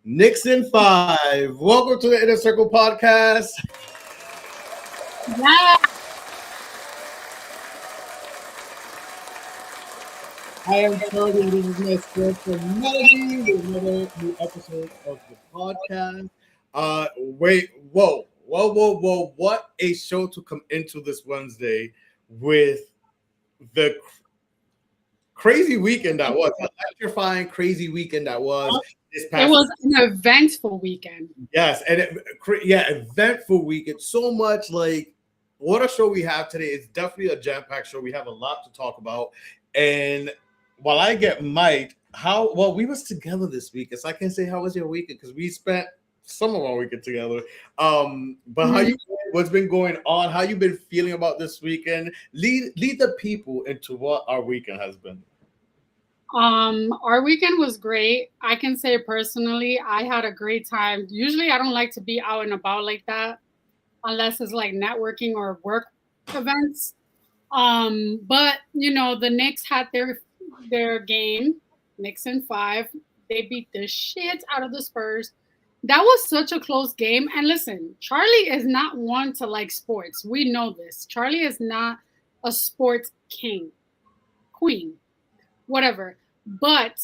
Knicks in 5. Welcome to the Inner Circle podcast. Yeah. I am Charlie, and this is my spiritual melody with another new episode of the podcast. Whoa. What a show to come into this Wednesday with the crazy weekend that was. Electrifying, crazy weekend that was this It past was an eventful weekend. Yes, and eventful weekend. So much like what a show we have today. It's definitely a jam-packed show. We have a lot to talk about. And while I get mic'd, we was together this week. So I can say how was your weekend? Because we spent some of our weekend together. But how you what's been going on? How you been feeling about this weekend? Lead the people into what our weekend has been. Our weekend was great. I can say personally, I had a great time. Usually I don't like to be out and about like that unless it's like networking or work events. But you know, the Knicks had their game, Knicks in 5. They beat the shit out of the Spurs. That was such a close game. And listen, Charlie is not one to like sports. We know this. Charlie is not a sports queen, whatever. But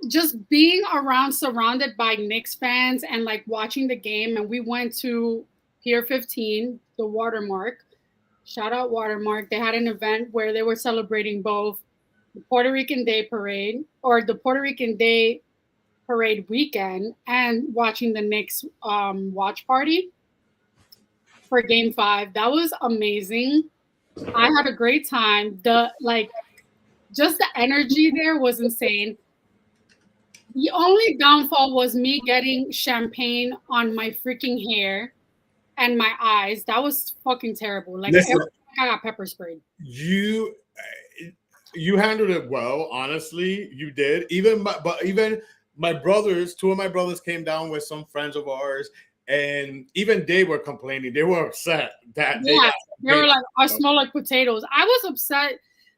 just being surrounded by Knicks fans and like watching the game, and we went to Pier 15, the Watermark. Shout out Watermark. They had an event where they were celebrating both the Puerto Rican Day Parade or the Puerto Rican Day Parade weekend and watching the Knicks watch party for Game 5. That was amazing. I had a great time. Just the energy there was insane. The only downfall was me getting champagne on my freaking hair and my eyes. That was fucking terrible. Like Listen, I got pepper sprayed. You handled it well, honestly. You did. Even my brothers, two of my brothers came down with some friends of ours, and even they were complaining. They were upset that they were like, I smell like potatoes. I was upset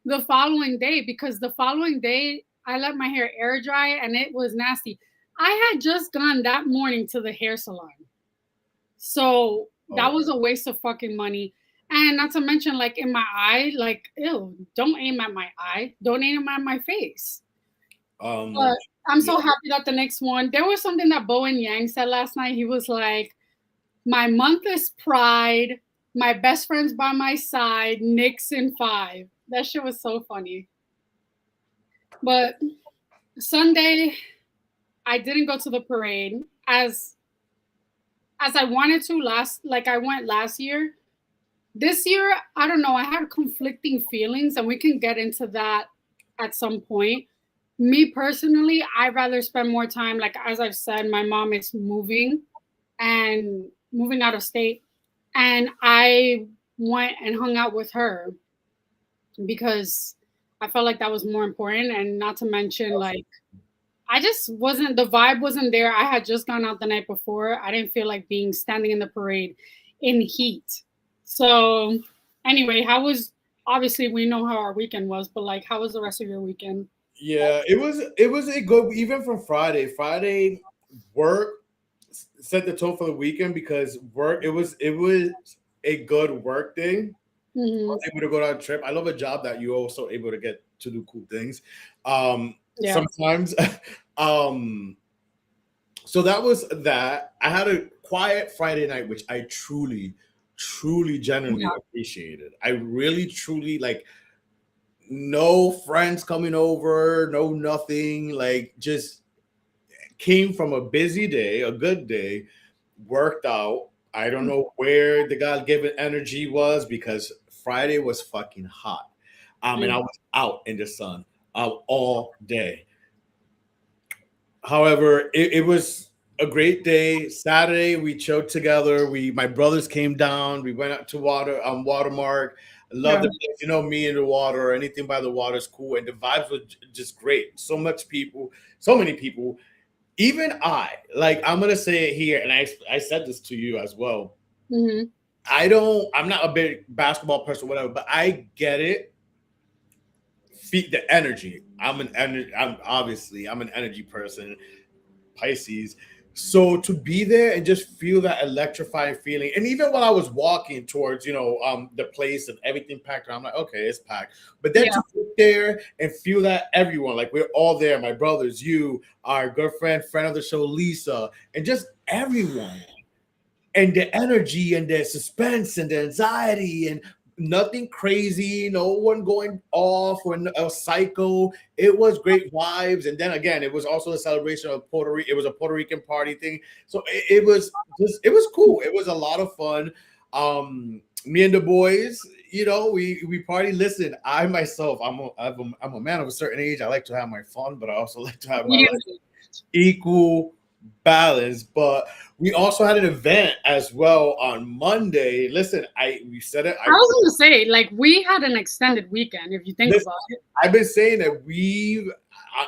the following day because the following day I let my hair air dry and it was nasty. I had just gone that morning to the hair salon. So that was a waste of fucking money. And not to mention, like, in my eye, like, ew, don't aim at my eye. Don't aim at my face. But I'm so happy that the next one, there was something that Bowen Yang said last night. He was like, my month is Pride. My best friend's by my side. Knicks in 5. That shit was so funny. But Sunday, I didn't go to the parade as I wanted to I went last year. This year, I don't know, I had conflicting feelings, and we can get into that at some point. Me personally, I'd rather spend more time, like as I've said, my mom is moving out of state, and I went and hung out with her because I felt like that was more important. And not to mention, like, the vibe wasn't there. I had just gone out the night before. I didn't feel like standing in the parade in heat. So anyway, obviously we know how our weekend was, but like, how was the rest of your weekend? Yeah, it was a good, even from Friday. Friday work set the tone for the weekend because it was a good work day. Mm-hmm. I was able to go on a trip. I love a job that you're also able to get to do cool things. Sometimes. So that was that. I had a quiet Friday night, which I truly, genuinely appreciated. I really, truly, like, no friends coming over, no nothing, like, just came from a busy day, a good day, worked out. I don't know where the God-given energy was because Friday was fucking hot. And I was out in the sun all day. However, it was a great day. Saturday, we chilled together. My brothers came down. We went out to Watermark. I love the place. You know, me in the water or anything by the water is cool. And the vibes were just great. So many people. Even I'm going to say it here, and I said this to you as well. Mm-hmm. I'm not a big basketball person, whatever, but I get it. The energy. I'm an energy person, Pisces. So to be there and just feel that electrifying feeling, and even when I was walking towards, the place and everything packed, I'm like, okay, it's packed. But then Yeah. to sit there and feel that everyone, like we're all there, my brothers, you, our good friend of the show, Lisa, and just everyone, and the energy and the suspense and the anxiety and nothing crazy, no one going off or a psycho. It was great vibes, and then again, it was also a celebration of Puerto Rico. It was a Puerto Rican party thing, so it was cool. It was a lot of fun. Me and the boys, we party. Listen, I myself, I'm a man of a certain age. I like to have my fun, but I also like to have my equal balance. But we also had an event as well on Monday. Listen, we said it. I was gonna say, like, we had an extended weekend. If you think about it, I've been saying that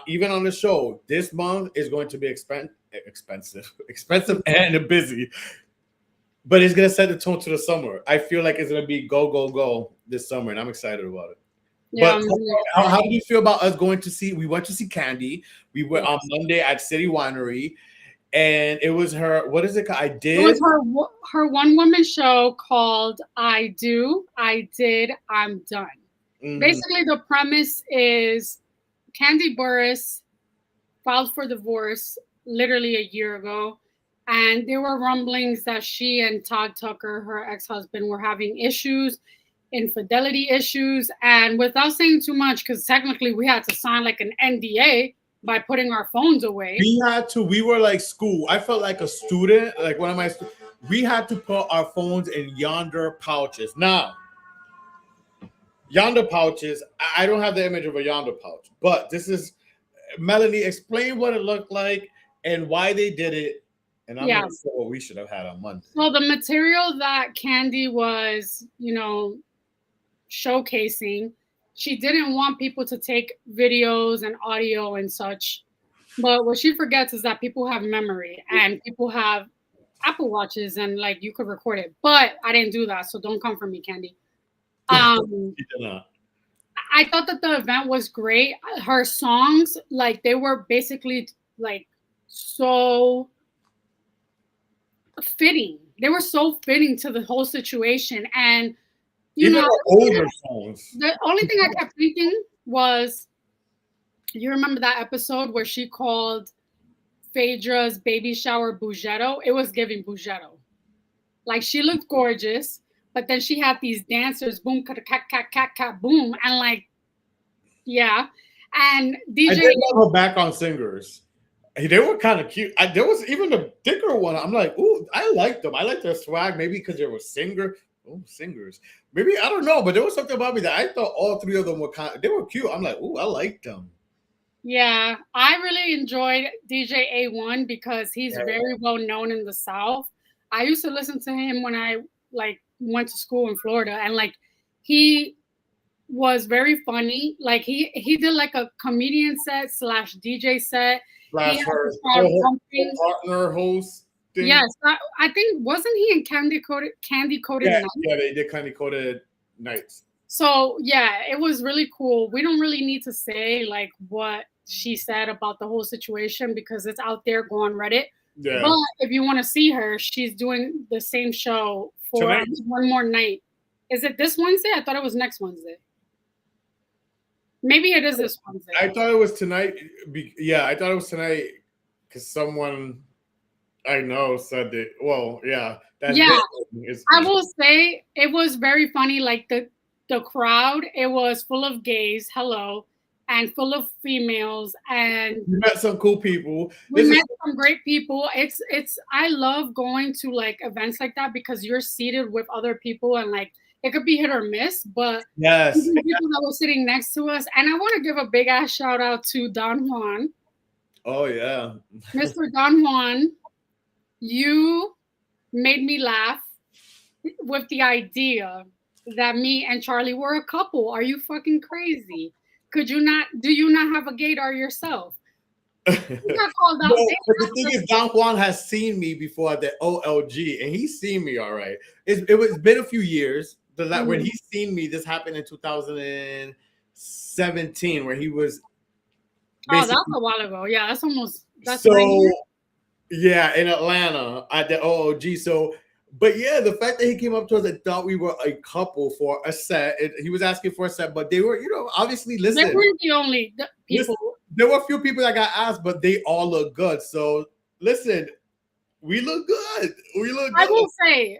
even on the show, this month is going to be expensive and busy. But it's gonna set the tone to the summer. I feel like it's gonna be go go go this summer, and I'm excited about it. yeah. But how do you feel about us going to see? We went to see Candy. We went on Monday at City Winery, and it was her. What is it called? It was her one woman show called "I Do, I Did, I'm Done." Basically, the premise is Candy Burris filed for divorce literally a year ago, and there were rumblings that she and Todd Tucker, her ex-husband, were having issues, infidelity issues. And without saying too much, because technically we had to sign like an NDA by putting our phones away. We were like school. I felt like a student, like one of my we had to put our phones in yonder pouches. Now, yonder pouches, I don't have the image of a yonder pouch, but this is Melanie, explain what it looked like and why they did it. And I'm going to say what we should have had on Monday. So the material that Candy was, showcasing, she didn't want people to take videos and audio and such. But what she forgets is that people have memory and people have Apple Watches and like you could record it. But I didn't do that, so don't come for me, Candy. I thought that the event was great. Her songs, like they were basically like so fitting. They were so fitting to the whole situation. And older songs. The only thing I kept thinking was, you remember that episode where she called Phaedra's baby shower Bougetto? It was giving Bougetto. Like she looked gorgeous, but then she had these dancers, boom, cat, cat, cat, cat, cat, boom, and like, yeah. And DJ, I did love her background singers. They were kind of cute. There was even a thicker one. I'm like, ooh, I liked them. I liked their swag, maybe because they were singers. Maybe I don't know, but there was something about me that I thought all three of them they were cute. I'm like, ooh, I liked them. Yeah, I really enjoyed DJ A1 because he's very well known in the South. I used to listen to him when I like went to school in Florida, and like he was very funny. Like he did like a comedian set / DJ set. He her partner host thing. Yes, I think wasn't he in Candy Coated Nights? Yeah, they did Candy Coated Nights. So yeah, it was really cool. We don't really need to say like what she said about the whole situation because it's out there. Go on Reddit. Yeah. But if you want to see her, she's doing the same show for one more night. Is it this Wednesday? I thought it was next Wednesday. Maybe it is this Wednesday. I thought it was tonight. Yeah, I thought it was tonight because someone I know said that. Well, yeah. I will say it was very funny. Like the crowd, it was full of gays. Hello. And full of females, and we met some cool people. We met some great people. It's I love going to like events like that because you're seated with other people and like it could be hit or miss, but yes, people that were sitting next to us. And I want to give a big ass shout out to Don Juan. Oh yeah, Mr. Don Juan, you made me laugh with the idea that me and Charlie were a couple. Are you fucking crazy? Do you not have a gaydar yourself? got called No, out. but the thing is, Don Juan has seen me before at the OLG, and he's seen me all right. It's been a few years. When he's seen me, this happened in 2017, where he was Oh, basically that's a while ago. Yeah, that's 9 so years. yeah in Atlanta at the OLG. So, but yeah, the fact that he came up to us and thought we were a couple for a set, he was asking for a set, but they were, obviously, They listen. weren't the only people. There were a few people that got asked, but they all look good. So listen, we look good. We look I good. will say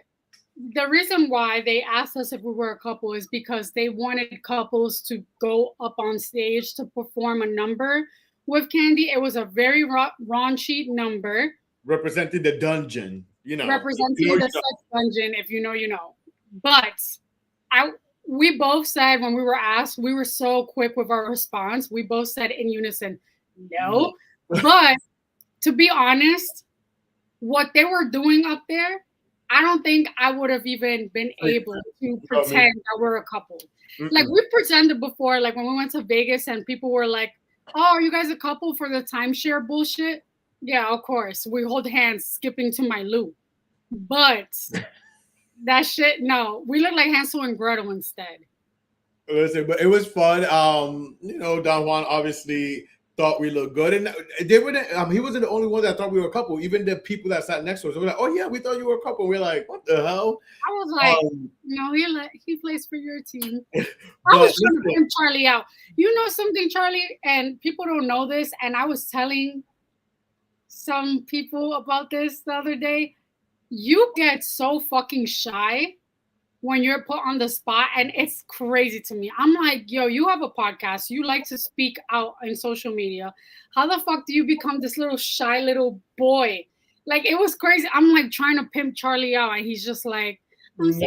the reason why they asked us if we were a couple is because they wanted couples to go up on stage to perform a number with Candy. It was a very raunchy number Representing the dungeon, representing the sex dungeon. If you know, you know. But we both said when we were asked, we were so quick with our response. We both said in unison, no. But to be honest, what they were doing up there, I don't think I would have even been able to pretend that we're a couple. Like we pretended before, like when we went to Vegas and people were like, "Oh, are you guys a couple for the timeshare bullshit?" Yeah, of course. We hold hands skipping to my loop. But that shit, no. We look like Hansel and Gretel instead. Listen, but it was fun. Don Juan obviously thought we looked good, and they were. He wasn't the only one that thought we were a couple. Even the people that sat next to us were like, "Oh yeah, we thought you were a couple." We're like, "What the hell?" I was like, "No, he plays for your team." I was trying to pimp Charlie out. You know something, Charlie, and people don't know this. And I was telling some people about this the other day. You get so fucking shy when you're put on the spot, and it's crazy to me. I'm like, yo, you have a podcast. You like to speak out in social media. How the fuck do you become this little shy little boy? Like, it was crazy. I'm like trying to pimp Charlie out, and he's just like, no, because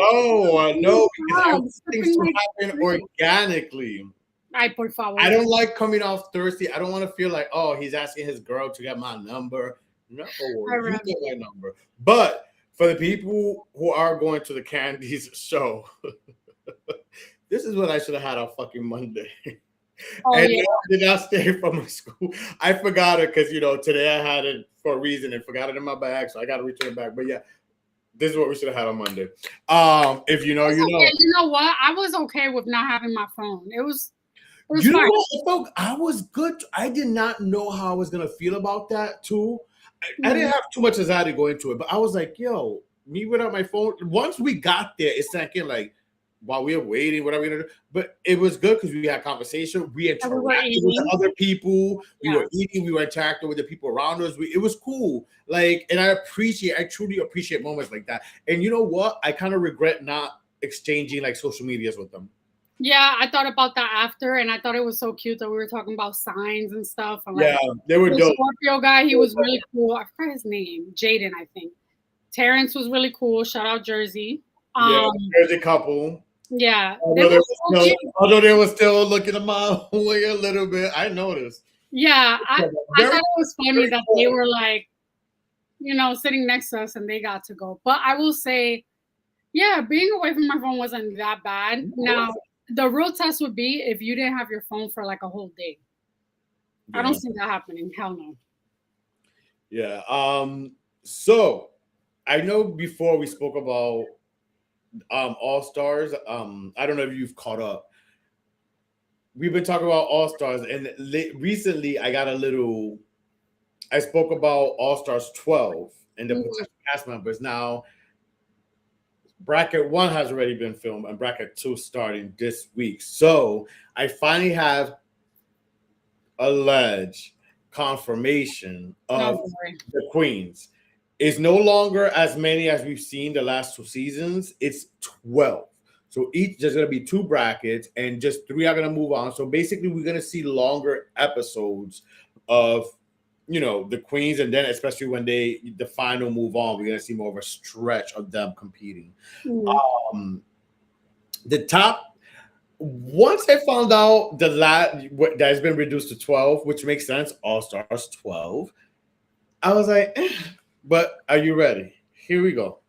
I want things to happen organically. Por favor. I don't like coming off thirsty. I don't want to feel like, oh, he's asking his girl to get my number. No, you get my number. But for the people who are going to the Candies show, this is what I should have had on fucking Monday. I did not stay from my school. I forgot it because, today I had it for a reason and forgot it in my bag, so I got to return it back. But yeah, this is what we should have had on Monday. If you know, you know. You know what? I was okay with not having my phone. It was you know what, I was good. I did not know how I was going to feel about that, too. I didn't have too much anxiety going into it, but I was like, yo, me without my phone. Once we got there, it's second, like, while we were waiting, whatever we're going to do. But it was good because we had conversation. We interacted with other people. We were eating. We were interacting with the people around us. It was cool. Like, and I truly appreciate moments like that. And you know what? I kind of regret not exchanging, like, social medias with them. Yeah, I thought about that after, and I thought it was so cute that we were talking about signs and stuff. And like, yeah, they were dope. Scorpio guy, he was really cool. I forgot his name, Jaden, I think. Terrence was really cool. Shout out Jersey. Jersey couple. Yeah. Although they were still looking at my way a little bit, I noticed. Yeah, I thought it was funny that they were like, sitting next to us and they got to go. But I will say, yeah, being away from my phone wasn't that bad. Now, the real test would be if you didn't have your phone for like a whole day. Yeah. I don't see that happening. Hell no. Yeah. So I know before we spoke about All Stars. I don't know if you've caught up. We've been talking about All Stars, and recently I spoke about All Stars 12 and the potential cast members. Now, bracket 1 has already been filmed, and bracket 2 starting this week. So I finally have alleged confirmation of the queens. It's no longer as many as we've seen the last 2 seasons. It's 12. So there's going to be 2 brackets, and just 3 are going to move on. So basically, we're going to see longer episodes of, the queens, and then especially when the final move on, we're going to see more of a stretch of them competing. The top, once I found out that has been reduced to 12, which makes sense, All Stars 12, I was like, but are you ready? Here we go.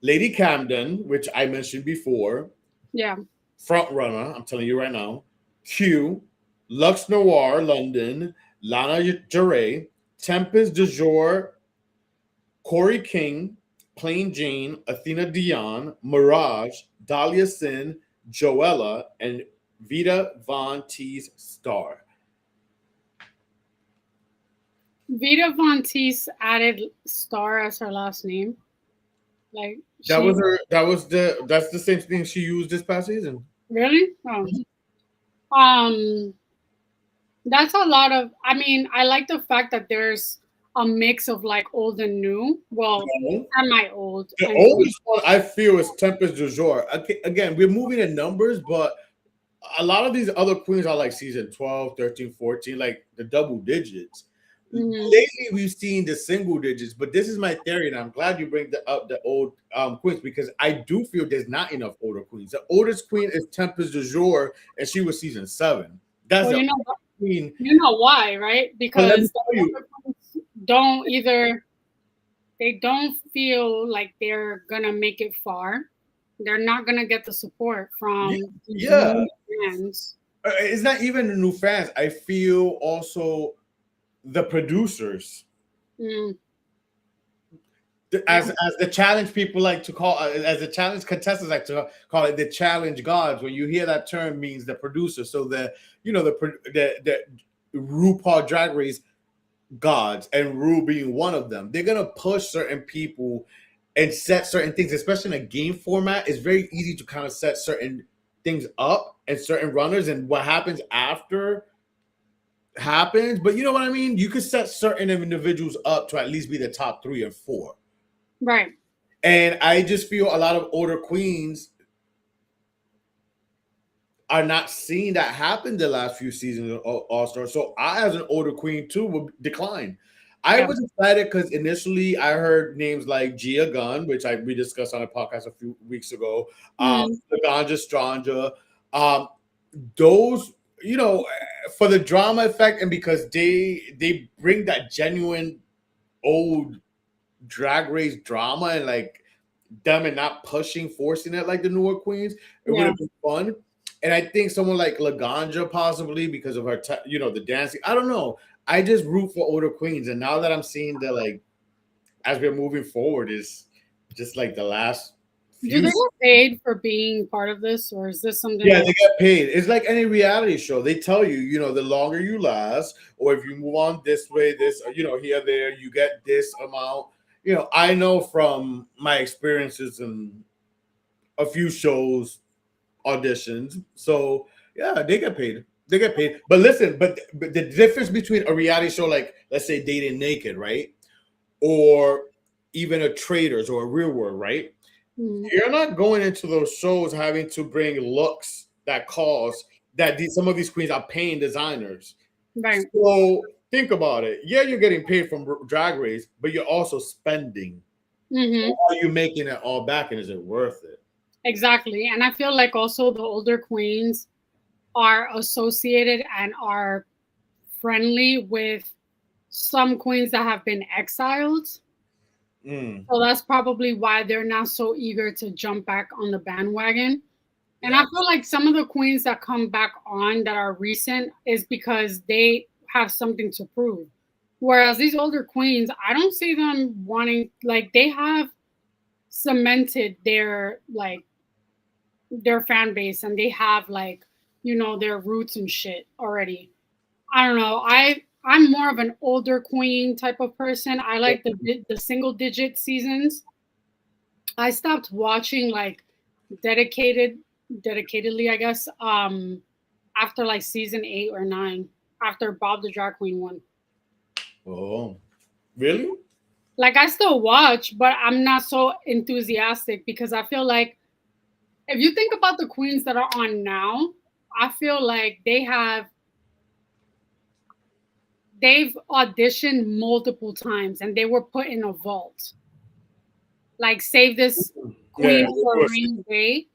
Lady Camden, which I mentioned before. Yeah. Front runner, I'm telling you right now. Q, Lux Noir, London, Lana Jure, Tempest du Jour, Corey King, Plain Jane, Athena Dion, Mirage, Dahlia Sin, Joella, and Vita Von T's Star. Vita Von Teese added Star as her last name. Like That she was her. That's the same thing she used this past season. really? Oh. Um that's a lot of I mean, I like the fact that there's a mix of like old and new. Well, No. semi old The and oldest one I feel is Tempest du Jour. Again, we're moving in numbers, but a lot of these other queens are like season 12, 13, 14, like the double digits. mm-hmm. Lately, we've seen the single digits, but this is my theory, and I'm glad you bring up the old queens because I do feel there's not enough older queens. The oldest queen is Tempest du Jour, and she was season 7. That's Well, the queen. you know why, right? But let me Because the tell you, older queens don't either they don't feel like they're gonna make it far. They're not gonna get the support yeah, from these yeah, new fans. it's not even the new fans. I feel also the producers. Mm, yeah, As the challenge people like to call as the challenge contestants like to call it the challenge gods. When you hear that term, means the producer. So the RuPaul Drag Race gods and Ru being one of them. They're gonna push certain people and set certain things, especially in a game format. It's very easy to kind of set certain things up and certain runners, and what happens after happens. But you know what I mean? You could set certain individuals up to at least be the top 3 or 4. right. And I just feel a lot of older queens are not seeing that happen the last few seasons of All Star. So I, as an older queen too, would decline. I Yeah. was excited because initially I heard names like Gia Gunn, which we discussed on a podcast a few weeks ago, Mm, Laganja Stranja, um, those for the drama effect and because they bring that genuine old drag race drama and like them and not pushing, forcing it like the newer queens. It would yeah. have been fun. And I think someone like Laganja possibly because of her, the dancing. I don't know. I just root for older queens, and now that I'm seeing the like, as we're moving forward, is just like the last Do few. they get paid for being part of this, or is this something Yeah, that? they get paid. It's like any reality show. They tell you, the longer you last, or if you move on this way, this, here, there, you get this amount. I know from my experiences in a few shows, auditions. So yeah, they get paid. They get paid. But listen, but the difference between a reality show like let's say Dating Naked, right? Or even a Traders or a Real World, right? Mm, You're not going into those shows having to bring looks that cost that some of these queens are paying designers. right. So think about it. Yeah, you're getting paid from Drag Race, but you're also spending. Mm-hmm. So are you making it all back, and is it worth it? Exactly. And I feel like also the older queens are associated and are friendly with some queens that have been exiled. Mm, So that's probably why they're not so eager to jump back on the bandwagon. And I yeah. feel like some of the queens that come back on that are recent is because they have something to prove. Whereas these older queens, I don't see them wanting like they have cemented their fan base and they have their roots and shit already. I don't know. I'm more of an older queen type of person. I like the single digit seasons. I stopped watching like dedicated dedicatedly, I guess, after like season 8 or 9, after Bob the Drag Queen won. Oh, really? Like I still watch, but I'm not so enthusiastic because I feel like if you think about the queens that are on now, I feel like they've auditioned multiple times and they were put in a vault. Like save this Yeah, queen for a rainy day.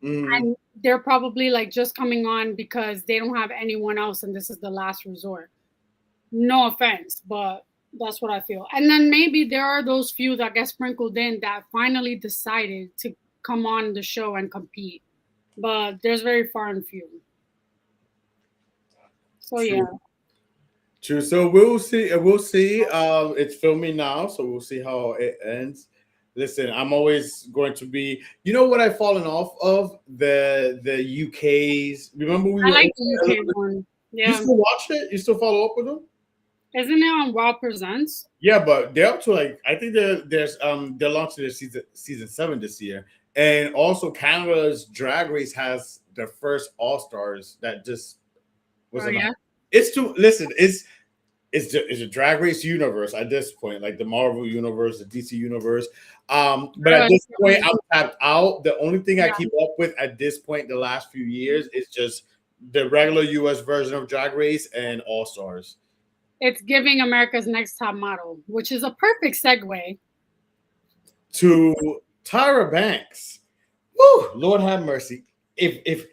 mm, And they're probably like just coming on because they don't have anyone else and this is the last resort. No offense, but that's what I feel. And then maybe there are those few that get sprinkled in that finally decided to come on the show and compete. But there's very far and few. So yeah. true. True. So we'll see. We'll see. It's filming now, so we'll see how it ends. Listen, I'm always going to be. You know what I've fallen off of the UK's. Remember we I were. like the UK one. You Yeah. still watch it? You still follow up with them? Isn't it on Wow Presents? Yeah, but they're up to like I think they're launching their season 7 this year, and also Canada's Drag Race has their first All Stars that just was Oh yeah. announced. It's too listen. It's a Drag Race universe at this point, like the Marvel universe, the DC universe. But at this point, I'm tapped out. The only thing I keep up with at this point, the last few years, is just the regular US version of Drag Race and All Stars. It's giving America's Next Top Model, which is a perfect segue to Tyra Banks. Woo, Lord have mercy. If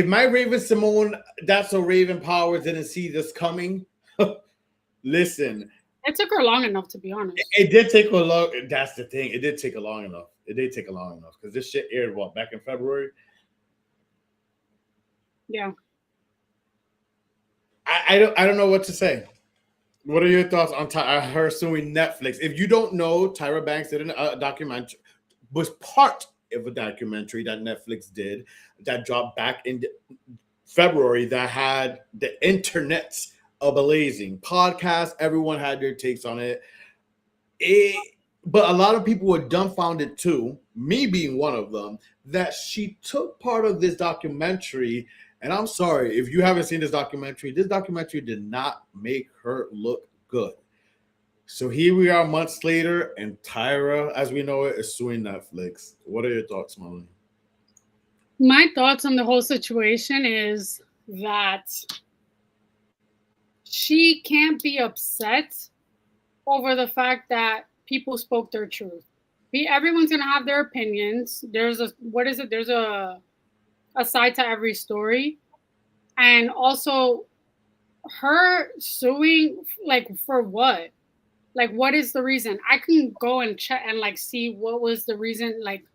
my Raven Simone, that's a Raven Power didn't see this coming, listen. It took her long enough, to be honest. It did take a long. That's the thing. It did take a long enough. It did take a long enough because this shit aired back in February. Yeah. I don't know what to say. What are your thoughts on her suing Netflix? If you don't know, Tyra Banks did a documentary, was part of a documentary that Netflix did that dropped back in February that had the internet ablazing. Podcasts, everyone had their takes on it. But a lot of people were dumbfounded too, me being one of them, that she took part of this documentary. And I'm sorry, if you haven't seen this documentary did not make her look good. So here we are months later, and Tyra, as we know it, is suing Netflix. What are your thoughts, Molly? My thoughts on the whole situation is that she can't be upset over the fact that people spoke their truth. Everyone's gonna have their opinions. There's a side to every story. And also her suing, like, for what? Like, what is the reason? I can go and check and like see what was the reason, like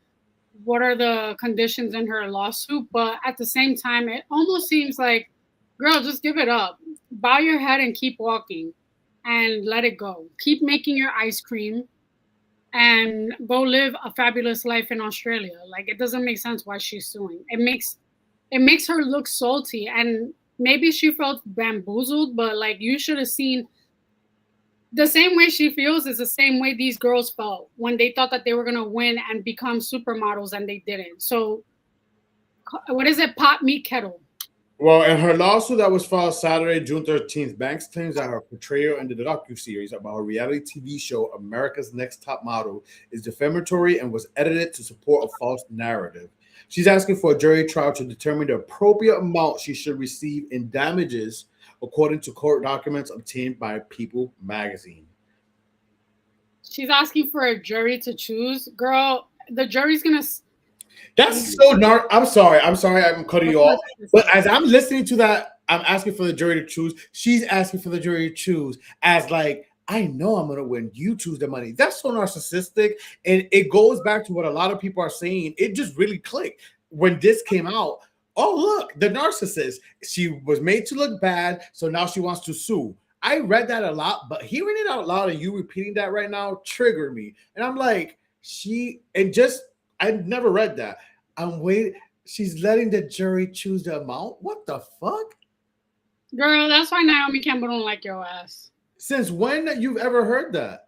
what are the conditions in her lawsuit. But at the same time, it almost seems like, girl, just give it up. Bow your head and keep walking and let it go. Keep making your ice cream and go live a fabulous life in Australia. Like, it doesn't make sense why she's suing. It makes her look salty, and maybe she felt bamboozled, but like, you should have seen the same way she feels is the same way these girls felt when they thought that they were going to win and become supermodels and they didn't. So what is it? Pot meat kettle. Well, in her lawsuit that was filed Saturday, June 13th, Banks claims that her portrayal in the docuseries about her reality TV show America's Next Top Model is defamatory and was edited to support a false narrative. She's asking for a jury trial to determine the appropriate amount she should receive in damages, according to court documents obtained by People magazine. She's asking for a jury to choose. Girl, the jury's going to... That's so I'm sorry I'm cutting you off. But as I'm listening to that, I'm asking for the jury to choose. She's asking for the jury to choose as like, I know I'm going to win. You choose the money. That's so narcissistic. And it goes back to what a lot of people are saying. It just really clicked when this came out. Oh, look, the narcissist. She was made to look bad. So now she wants to sue. I read that a lot, but hearing it out loud and you repeating that right now triggered me. And I'm like, I never read that. I'm waiting. She's letting the jury choose the amount. What the fuck? Girl, that's why Naomi Campbell don't like your ass. Since when you've ever heard that?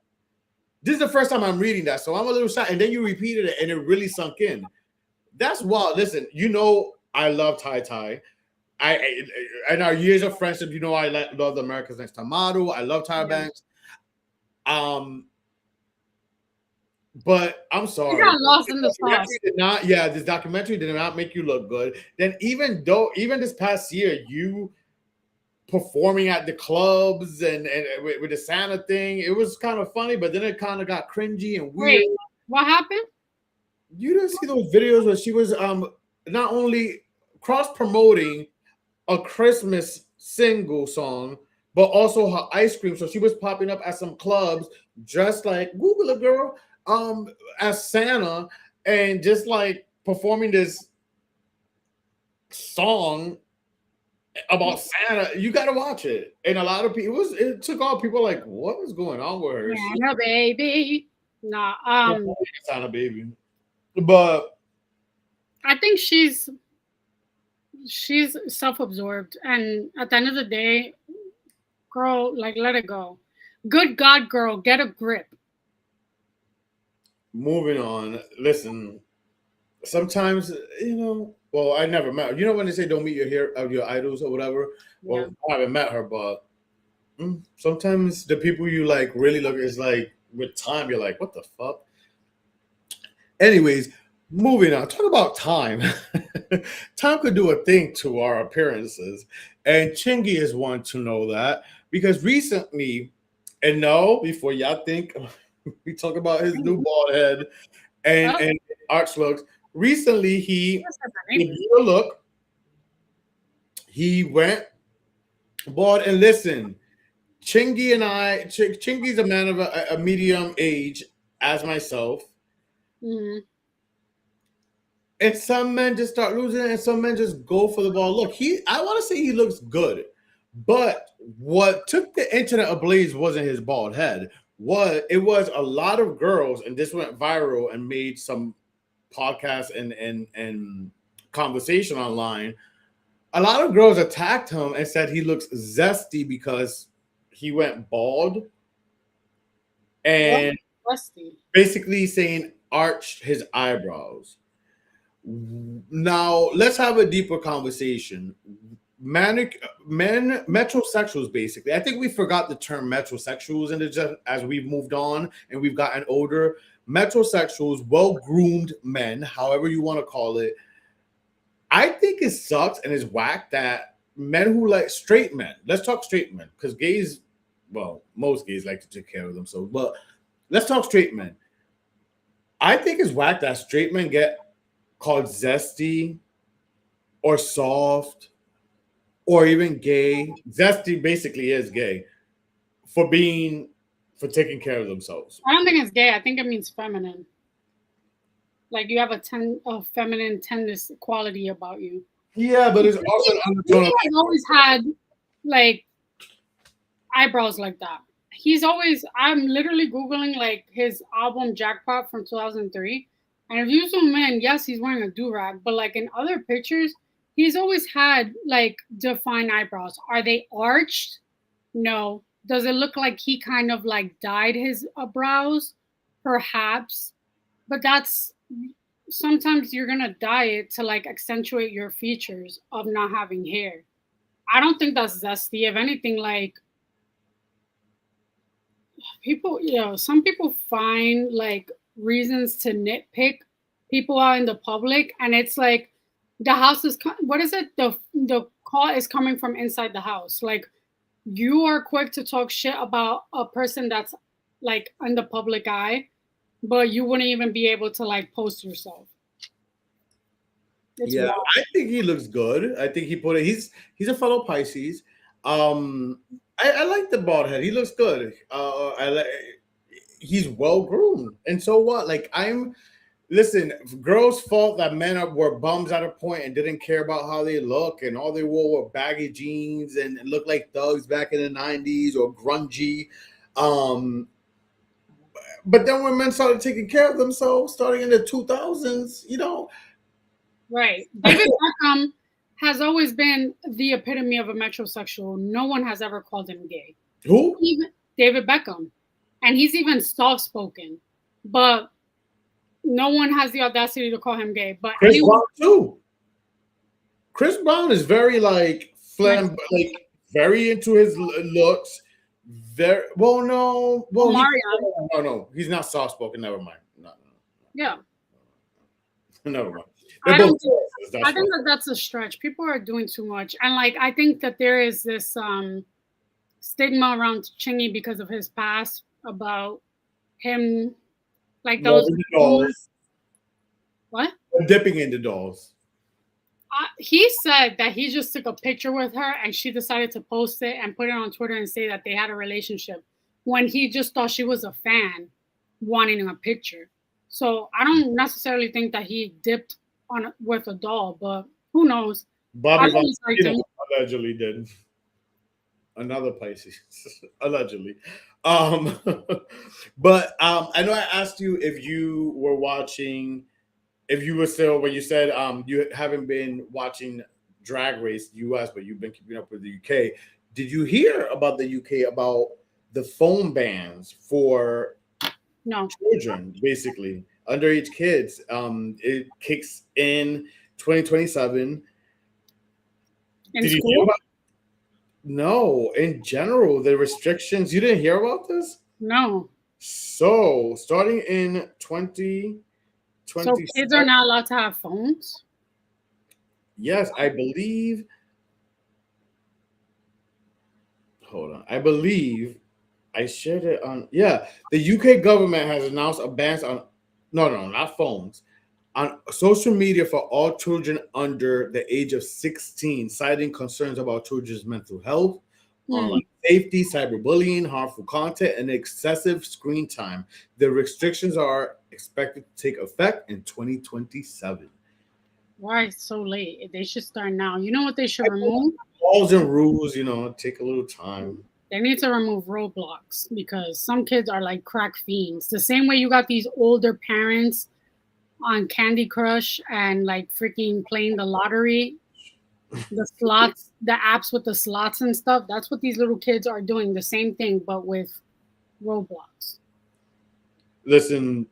This is the first time I'm reading that, so I'm a little shocked. And then you repeated it, and it really sunk in. That's wild. Listen, you know I love Ty. In our years of friendship, you know I love America's Next Top Model. I love Tyra Banks. But I'm sorry. You got lost in the sauce. This documentary did not make you look good. Then even this past year, you performing at the clubs and with the Santa thing, it was kind of funny, but then it kind of got cringy and weird. Wait, what happened? You didn't see those videos where she was not only cross-promoting a Christmas single song, but also her ice cream. So she was popping up at some clubs dressed like Google it, girl. As Santa and just like performing this song about Santa. You got to watch it. And a lot of people, it took all people like, what was going on with her? She Santa baby. Nah, was a Santa baby. But I think she's self-absorbed, and at the end of the day, girl, like let it go. Good God, girl, get a grip. moving on, listen, sometimes, well, I never met her. You know when they say don't meet your idols or whatever? Yeah. Well, I haven't met her, but sometimes the people you like really look is like with time, you're like, what the fuck? Anyways, moving on. Talk about time. Time could do a thing to our appearances. And Chingy is one to know that because recently, and no, before y'all think we talk about his new bald head and arch looks, recently he did a look. He went bald and listen. Chingy's a man of a medium age as myself. Mm-hmm. And some men just start losing it, and some men just go for the ball. Look, I want to say he looks good, but what took the internet ablaze wasn't his bald head. It was a lot of girls, and this went viral and made some podcasts and conversation online. A lot of girls attacked him and said he looks zesty because he went bald, and basically saying arched his eyebrows. Now let's have a deeper conversation. Metrosexuals, basically. I think we forgot the term metrosexuals, and just as we've moved on and we've gotten older, metrosexuals, well-groomed men, however you want to call it. I think it sucks and it's whack that men who like straight men. Let's talk straight men because gays, well, most gays like to take care of themselves, but let's talk straight men. I think it's whack that straight men get called zesty or soft or even gay. Zesty basically is gay for taking care of themselves. I don't think it's gay. I think it means feminine. Like you have a feminine tenderness quality about you. Yeah, but it's also an undertone. He's always had like eyebrows like that. I'm literally Googling like his album Jackpot from 2003. And if you zoom in, yes, he's wearing a do-rag, but like in other pictures, he's always had like defined eyebrows. Are they arched? No. Does it look like he kind of like dyed his brows? Perhaps. But sometimes you're gonna dye it to like accentuate your features of not having hair. I don't think that's zesty. If anything, like people, some people find like reasons to nitpick people out in the public, and it's like the house is what is it? The call is coming from inside the house. Like you are quick to talk shit about a person that's like in the public eye, but you wouldn't even be able to like post yourself. It's wild. I think he looks good. I think he's a fellow Pisces. I like the bald head. He looks good. He's well groomed. And so what? Like listen, girls' fault that men were bums at a point and didn't care about how they look, and all they wore were baggy jeans and looked like thugs back in the 90s or grungy. But then when men started taking care of themselves, starting in the 2000s, Right. David Beckham has always been the epitome of a metrosexual. No one has ever called him gay. Who? Even David Beckham. And he's even soft-spoken. But no one has the audacity to call him gay. But Chris Brown too. Chris Brown is very like very into his looks. Very well, no. Well, no. He's not soft-spoken. Never mind. No. Yeah. Never mind. I think that's a stretch. People are doing too much, and like I think that there is this stigma around Chingy because of his past about him, like those dolls. What? Dipping into dolls. He said that he just took a picture with her and she decided to post it and put it on Twitter and say that they had a relationship when he just thought she was a fan wanting a picture. So I don't necessarily think that he dipped with a doll, but who knows? Bobby allegedly did. Another Pisces, allegedly. Um, but I know I asked you if you were watching, if you were still when you said you haven't been watching Drag Race US, but you've been keeping up with the UK. Did you hear about the UK about the phone bans for No. children, basically underage kids? It kicks in 2027. In Did you hear school? about? No, in general, the restrictions. You didn't hear about this? No. So, starting in So kids are 2027, not allowed to have phones? yes, I believe. Hold on. I believe I shared it on. Yeah, the UK government has announced a ban on. No, no, not phones. On social media for all children under the age of 16, citing concerns about children's mental health, Hmm. online safety, cyberbullying, harmful content, and excessive screen time. The restrictions are expected to take effect in 2027. Why so late? They should start now. You know what they should remove? Laws and rules, take a little time. They need to remove Roblox because some kids are like crack fiends. The same way you got these older parents on Candy Crush and like freaking playing the lottery, the slots, the apps with the slots and stuff. That's what these little kids are doing. The same thing, but with Roblox. Listen,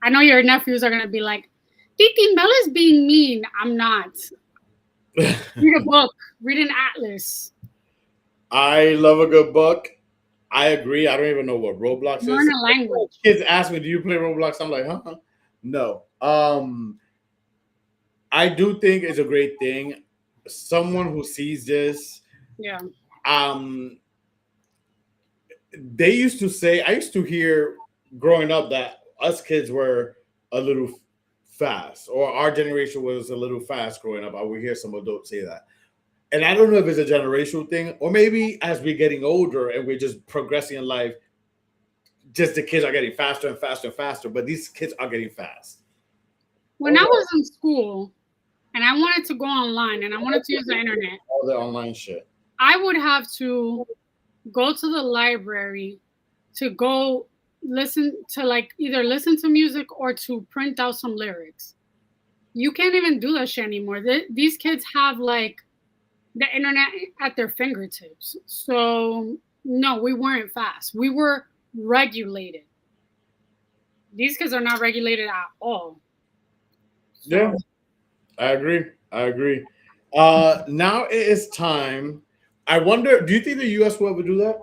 I know your nephews are gonna be like, Titi Mel is being mean. I'm not. Read a book. Read an atlas. I love a good book. I agree. I don't even know what Roblox Learn is. a language. Kids ask me, "Do you play Roblox?" I'm like, "Huh?" No. I do think it's a great thing. Someone who sees this, Yeah. um, they used to say. I used to hear growing up that us kids were a little fast, or our generation was a little fast growing up. I would hear some adults say that. And I don't know if it's a generational thing, or maybe as we're getting older and we're just progressing in life, just the kids are getting faster and faster and faster. But these kids are getting fast. When I was in school and I wanted to go online and I wanted to use the internet, All the online shit. I would have to go to the library to go listen to like either listen to music or to print out some lyrics. You can't even do that shit anymore. These kids have like the internet at their fingertips. So no, we weren't fast. We were regulated. These kids are not regulated at all. So, Yeah, I agree. I agree. Now it is time. I wonder, do you think the US will ever do that?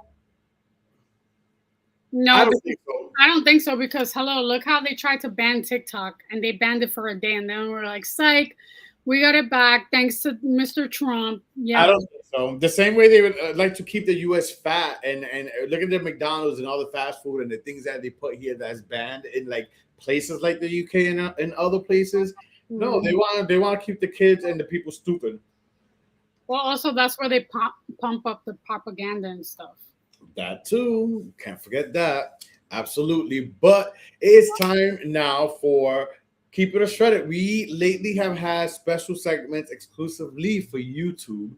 I no, don't think so. I don't think so because hello, look how they tried to ban TikTok and they banned it for a day and then we're like, psych, we got it back thanks to Mr. Trump. I Yeah. don't think so. The same way they would like to keep the US fat and look at the McDonald's and all the fast food and the things that they put here that's banned in like places like the UK and other places. No, they want to keep the kids and the people stupid. Well, also that's where they pump up the propaganda and stuff. That too. Can't forget that. Absolutely. But it's time now for Keep It or Shred It. We lately have had special segments exclusively for YouTube.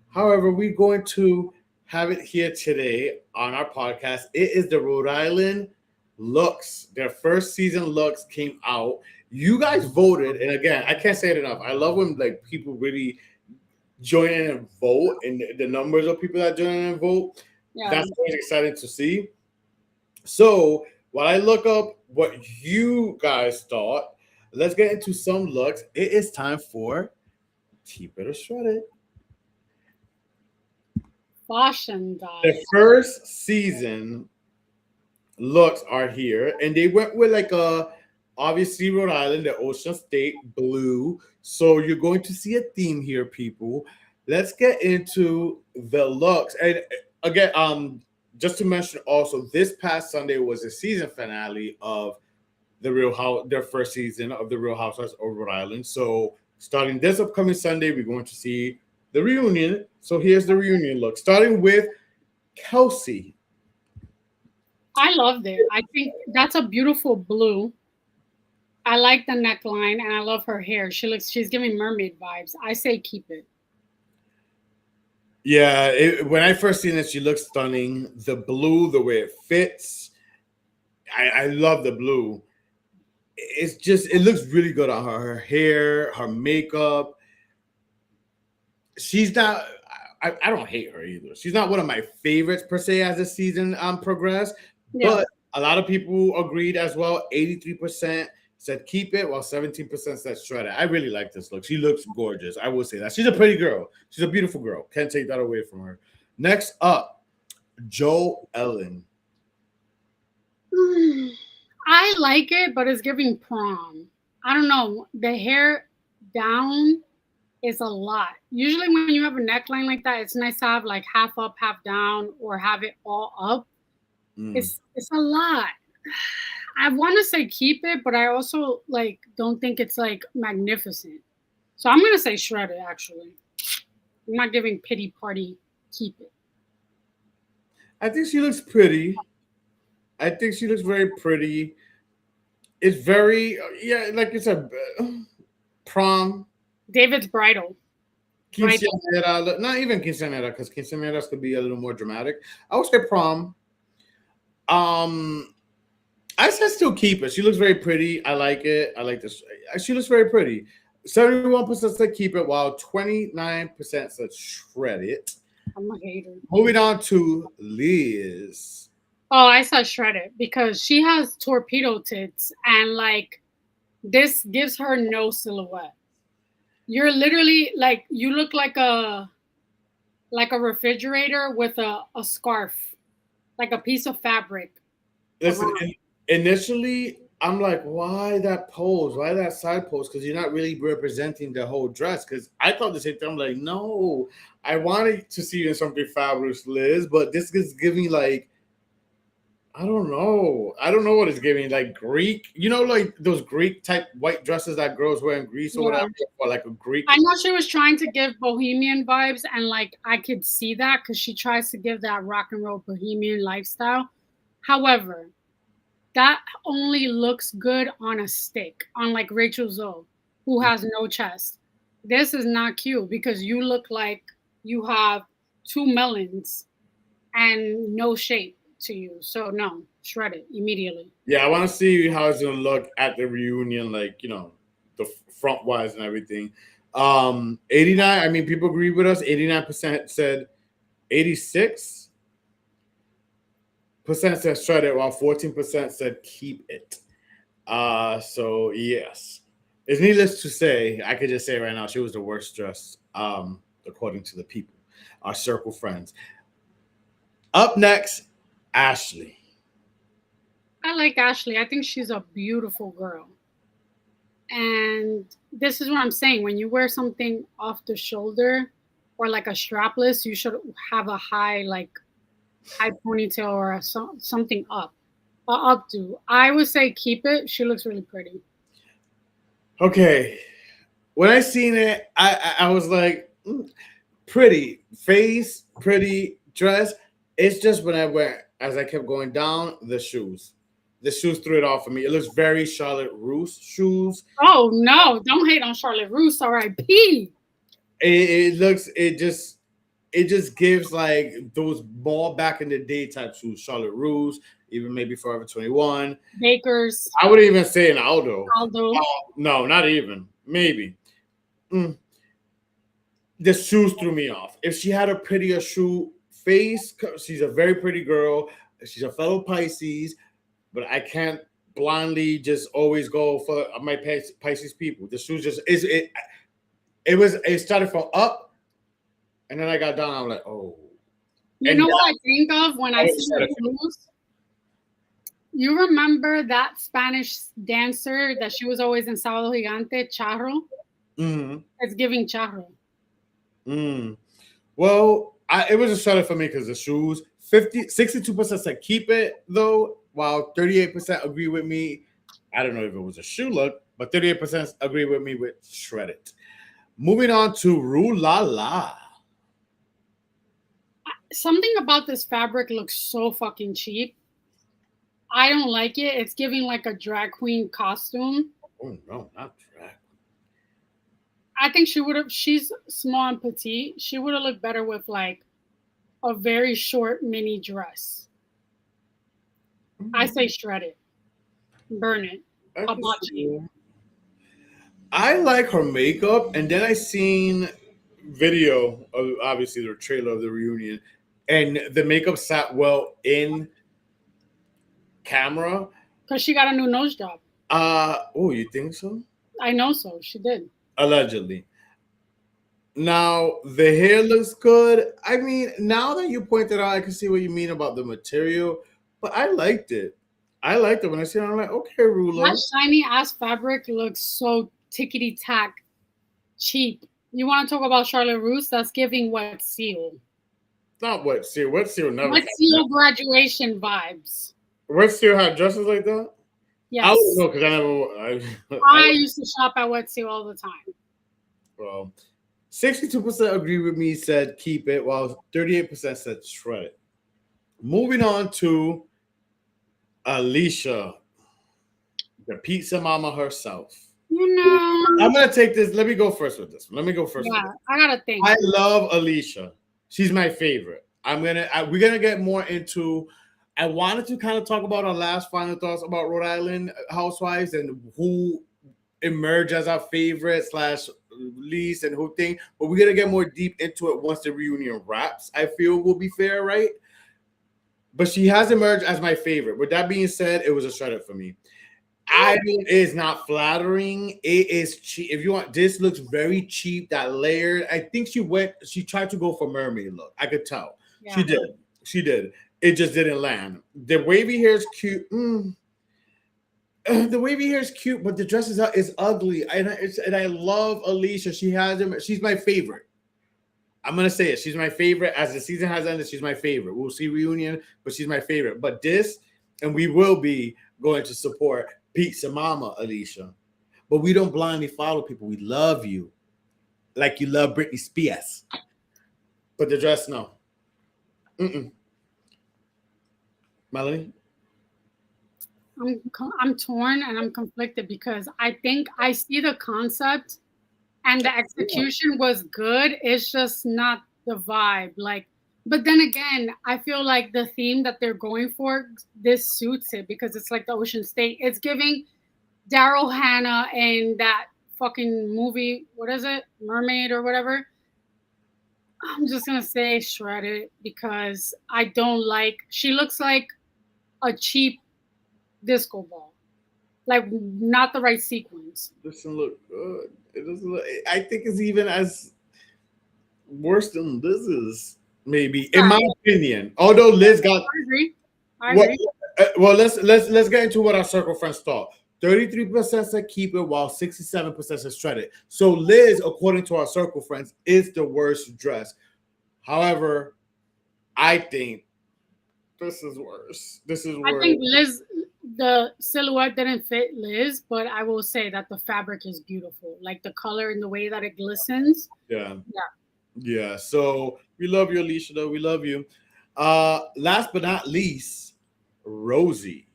However, we're going to have it here today on our podcast. It is the Rhode Island Looks. Their first season looks came out. You guys voted, and again, I can't say it enough. I love when like people really join in and vote, and the numbers of people that join in and vote. Yeah. That's always exciting to see. So while I look up what you guys thought, let's get into some looks. It is time for Keep It or Shred It. Fashion The guys. first season looks are here, and they went with like a obviously Rhode Island, the Ocean State blue. So you're going to see a theme here, people. Let's get into the looks. And again, just to mention also, this past Sunday was the season finale of the Real House, their first season of the Real Housewives of Rhode Island. So starting this upcoming Sunday, we're going to see the reunion. So here's the reunion look, starting with Kelsey. I loved it. I think that's a beautiful blue. I like the neckline and I love her hair. She's giving mermaid vibes. I say keep it. Yeah, when I first seen it, she looks stunning. The blue, the way it fits, I love the blue. It's just it looks really good on her. Her hair, her makeup. She's not. I don't hate her either. She's not one of my favorites per se as the season progressed, Yeah. but a lot of people agreed as well. 83% said keep it, while 17% said shred it. I really like this look. She looks gorgeous. I will say that. She's a pretty girl. She's a beautiful girl. Can't take that away from her. Next up, Joe Ellen. I like it, but it's giving prom. I don't know. The hair down is a lot. Usually, when you have a neckline like that, it's nice to have like half up, half down, or have it all up. Mm. It's a lot. I want to say keep it, but I also like don't think it's like magnificent. So I'm gonna say shred it. Actually, I'm not giving pity party. Keep it. I think she looks pretty. I think she looks very pretty. It's very yeah, like it's a prom David's bridal. Right. quinceañera. Not even quinceañera because quinceañeras could be a little more dramatic. I would say prom. Um, I said still keep it. She looks very pretty. I like it. I like this. She looks very pretty. 71% said keep it, while 29% said shred it. I'm a hater. Moving on to Liz. Oh, I said shred it because she has torpedo tits and like this gives her no silhouette. You're literally like you look like a refrigerator with a scarf, like a piece of fabric. Listen, initially, I'm like, why that pose? Why that side pose? Because you're not really representing the whole dress. Because I thought the same thing. I'm like, no, I wanted to see you in something fabulous, Liz, but this is giving like, I don't know. I don't know what it's giving. Like Greek, like those Greek type white dresses that girls wear in Greece or Yeah. whatever, or like a Greek. I know she was trying to give bohemian vibes, and like I could see that because she tries to give that rock and roll bohemian lifestyle. However, that only looks good on a stick, on like Rachel Zoe, who has no chest. This is not cute because you look like you have two melons and no shape to you. So no, shred it immediately. Yeah, I want to see how it's gonna look at the reunion, like the front wise and everything. 89. I mean, people agree with us. 89% said 86% said shred it, while 14% said keep it. So yes, it's needless to say. I could just say right now she was the worst dressed, according to the people, our circle friends. Up next, Ashley. I like Ashley. I think she's a beautiful girl. And this is what I'm saying. When you wear something off the shoulder or like a strapless, you should have a high ponytail or something up, updo. I would say keep it. She looks really pretty. Okay, when I seen it, I was like, pretty face, pretty dress. It's just when I went as I kept going down, the shoes. The shoes threw it off for me. It looks very Charlotte Russe shoes. Oh no! Don't hate on Charlotte Russe. R.I.P. It just gives like those more back in the day type shoes. Charlotte Russe, even maybe Forever 21. Bakers. I wouldn't even say an Aldo. Aldo. No, not even. Maybe. The shoes threw me off. If she had a prettier shoe face, she's a very pretty girl. She's a fellow Pisces, but I can't blindly just always go for my Pisces people. The shoes just is it. It started from up, and then I got down. I'm like, oh. You know what I think of when I see the shoes? You remember that Spanish dancer that she was always in Sábado Gigante, Charro? Mm-hmm. It's giving Charro. Well, it was a shudder for me because the shoes. 62% said keep it though, while 38% agree with me. I don't know if it was a shoe look, but 38% agree with me with shred it. Moving on to Rue La La. Something about this fabric looks so fucking cheap. I don't like it. It's giving like a drag queen costume. Oh no, not drag. I think she would have. She's small and petite. She would have looked better with like a very short mini dress. I say shred it, burn it, I can see hibachi. that. I like her makeup, and then I seen video of obviously the trailer of the reunion, and the makeup sat well in camera. Because she got a new nose job. Oh, you think so? I know so. She did. Allegedly. Now the hair looks good. I mean, now that you pointed out, I can see what you mean about the material, but I liked it. I liked it when I see it. I'm like, okay, Rulo. That shiny ass fabric looks so tickety tack cheap. You want to talk about Charlotte Russe? That's giving Wet Seal. Not Wet Seal. Wet Seal never. Wet Seal graduation vibes. Wet Seal had dresses like that. I Yes. wouldn't know because I never. I used to shop at Wet Seal all the time. Well, 62% agree with me, said keep it, while 38% said shred it. Moving on to Alicia, the pizza mama herself. You know. I'm gonna take this. Let me go first with this. Let me go first. Yeah, I gotta think. I love Alicia. She's my favorite. We're gonna get more into. I wanted to kind of talk about our last final thoughts about Rhode Island housewives and who emerge as our favorite slash least and who think, but we're gonna get more deep into it once the reunion wraps. I feel will be fair, right? But she has emerged as my favorite. With that being said, it was a shredder for me. I mean, it's not flattering. It is cheap. If you want, this looks very cheap. That layered. I think she tried to go for mermaid look. I could tell. Yeah. She did. She did. It just didn't land. The wavy hair is cute. The wavy hair is cute, but the dress is ugly. And I love Alicia. She's my favorite. I'm gonna say it. She's my favorite. As the season has ended, she's my favorite. We'll see reunion, but she's my favorite. But this, and we will be going to support Pizza Mama Alicia. But we don't blindly follow people. We love you. Like you love Britney Spears. But the dress, no. Melanie? I'm torn and I'm conflicted because I think I see the concept and the execution was good. It's just not the vibe. Like, but then again, I feel like the theme that they're going for, this suits it because it's like the Ocean State. It's giving Daryl Hannah in that fucking movie. What is it? Mermaid or whatever. I'm just gonna say shred it because I don't like. She looks like a cheap disco ball, like not the right sequence. It doesn't look good. It doesn't look. I think it's even as worse than Liz's, maybe in my opinion. Although Liz got. I agree. I agree. Well, let's get into what our circle friends thought. 33% said keep it, while 67% said shred it. So Liz, according to our circle friends, is the worst dress. However, I think this is worse. This is worse. I think Liz, the silhouette didn't fit Liz, but I will say that the fabric is beautiful. Like the color and the way that it glistens. Yeah. So we love you, Alicia, though. We love you. Last but not least, Rosie.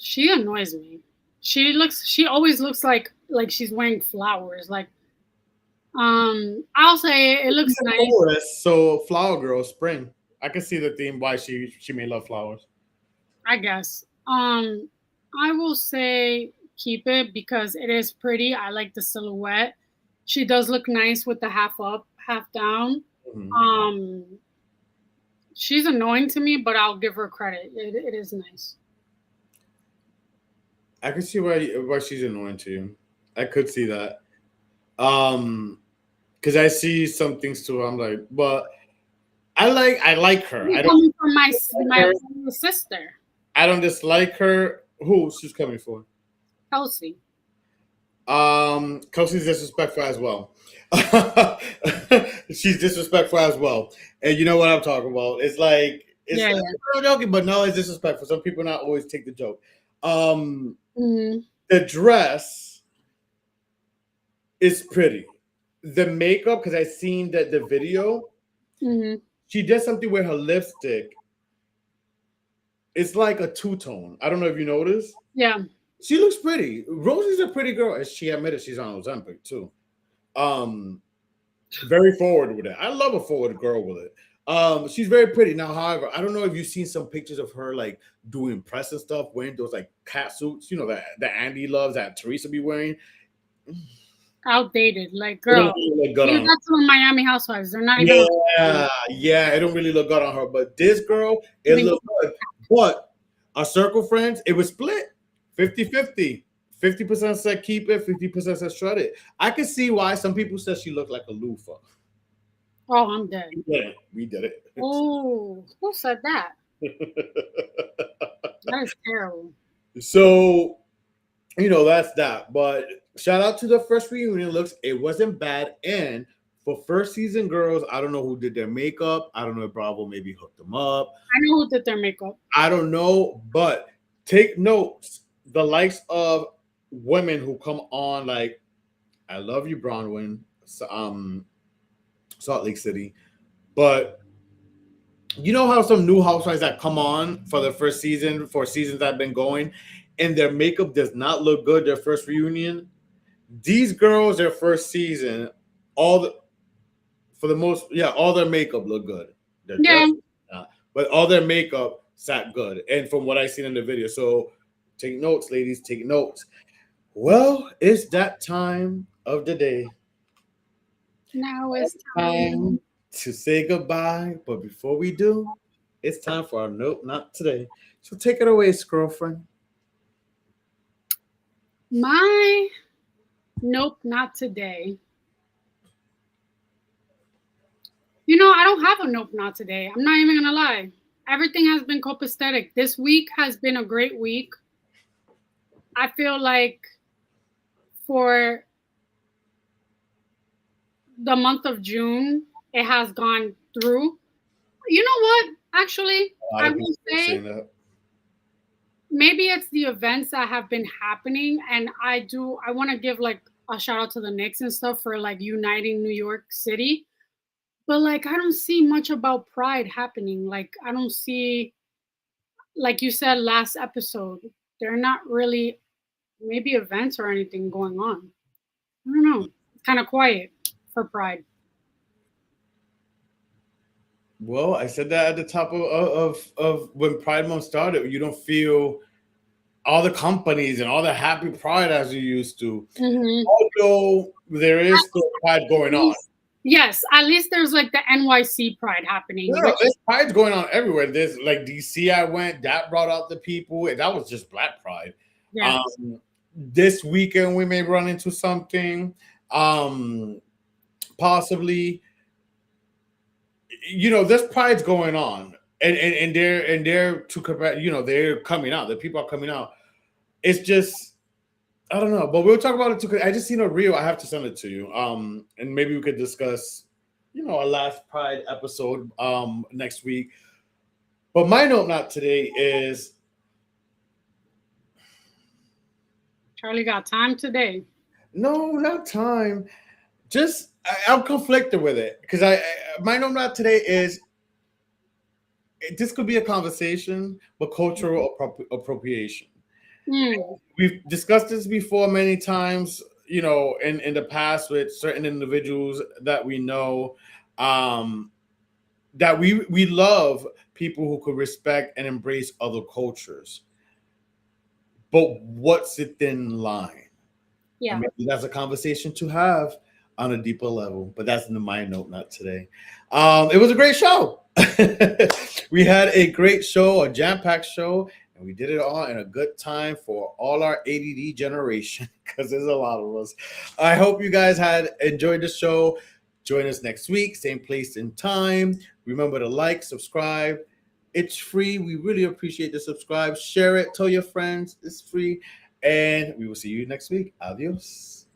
She annoys me. She always looks like she's wearing flowers. Like, I'll say it looks nice. So flower girl, spring. I can see the theme why she may love flowers. I guess. I will say keep it because it is pretty. I like the silhouette. She does look nice with the half up, half down. Mm-hmm. She's annoying to me, but I'll give her credit. It is nice. I can see why she's annoying to you. I could see that. Because I see some things too. I'm like, but I like her. She's coming for my sister. I don't dislike her. Who she's coming for? Kelsey. Kelsey's disrespectful as well. She's disrespectful as well. And you know what I'm talking about. It's like joking, but no, it's disrespectful. Some people not always take the joke. The dress is pretty. The makeup, because I seen that the video, she did something with her lipstick It's like a two-tone. I don't know if you noticed. Yeah. She looks pretty. Rosie's a pretty girl, as she admitted she's on Ozempic too. Um, very forward with it. I love a forward girl with it. She's very pretty. Now, however, I don't know if you've seen some pictures of her like doing press and stuff, wearing those like cat suits, that Andy loves, that Teresa be wearing. Outdated. Like, It don't girl, really look good you on her. got some Miami Housewives. They're not even. Yeah, it don't really look good on her. But this girl, it Even looked good. But our circle friends, it was split 50-50. 50% said keep it, 50% said shred it. I can see why some people said she looked like a loofah. Oh, I'm dead. Yeah, we did it. Oh, who said that? That is terrible. So, that's that. But shout out to the first reunion. Looks, it wasn't bad. And for first season girls, I don't know who did their makeup. I don't know if Bravo maybe hooked them up. I know who did their makeup. I don't know, but take notes. The likes of women who come on, like I love you, Bronwyn, Salt Lake City, but you know how some new housewives that come on for the first season, for seasons that have been going, and their makeup does not look good. Their first reunion, these girls, their first season, all the for the most, yeah, all their makeup looked good. Their Yeah. dress, but all their makeup sat good, and from what I seen in the video, so take notes, ladies, take notes. Well, it's that time of the day. Now it's Time to say goodbye, but before we do, it's time for our note not today. So take it away, girlfriend. my nope, not today. I don't have a nope, not today. I'm not even gonna lie. Everything has been copacetic. This week has been a great week. I feel like for the month of June, it has gone through. You know what? Actually, I will say maybe it's the events that have been happening, and I want to give like a shout out to the Knicks and stuff for like uniting New York City. But like I don't see much about pride happening. Like I don't see, like you said last episode, they're not really maybe events or anything going on. I don't know. It's kind of quiet for pride. Well, I said that at the top of when Pride Month started. You don't feel all the companies and all the happy pride as you used to. Mm-hmm. Although there is still pride going on. Yes, at least there's like the NYC pride happening. No, there's pride's going on everywhere. There's like DC, I went, that brought out the people, and that was just Black Pride. Yes. This weekend we may run into something. Possibly, there's pride's going on, and they're to compare. They're coming out. The people are coming out. It's just, I don't know, but we'll talk about it too. I just seen a reel. I have to send it to you. And maybe we could discuss, our last Pride episode next week. But my note not today is Charlie got time today. No, not time. Just I'm conflicted with it because my note not today is this could be a conversation, but cultural appropriation. We've discussed this before many times, in the past with certain individuals that we know, that we love people who could respect and embrace other cultures. But what's the thin line? Yeah. Maybe that's a conversation to have on a deeper level, but that's in my note, not today. It was a great show. We had a great show, a jam-packed show, and we did it all in a good time for all our ADD generation, because there's a lot of us. I hope you guys had enjoyed the show. Join us next week, same place and time. Remember to like, subscribe. It's free. We really appreciate the subscribe. Share it. Tell your friends. It's free. And we will see you next week. Adios.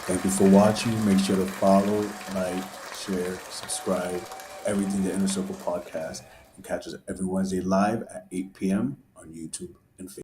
Thank you for watching. Make sure to follow, like, share, subscribe, everything the Inner Circle podcast. And catch us every Wednesday live at 8 p.m. on YouTube.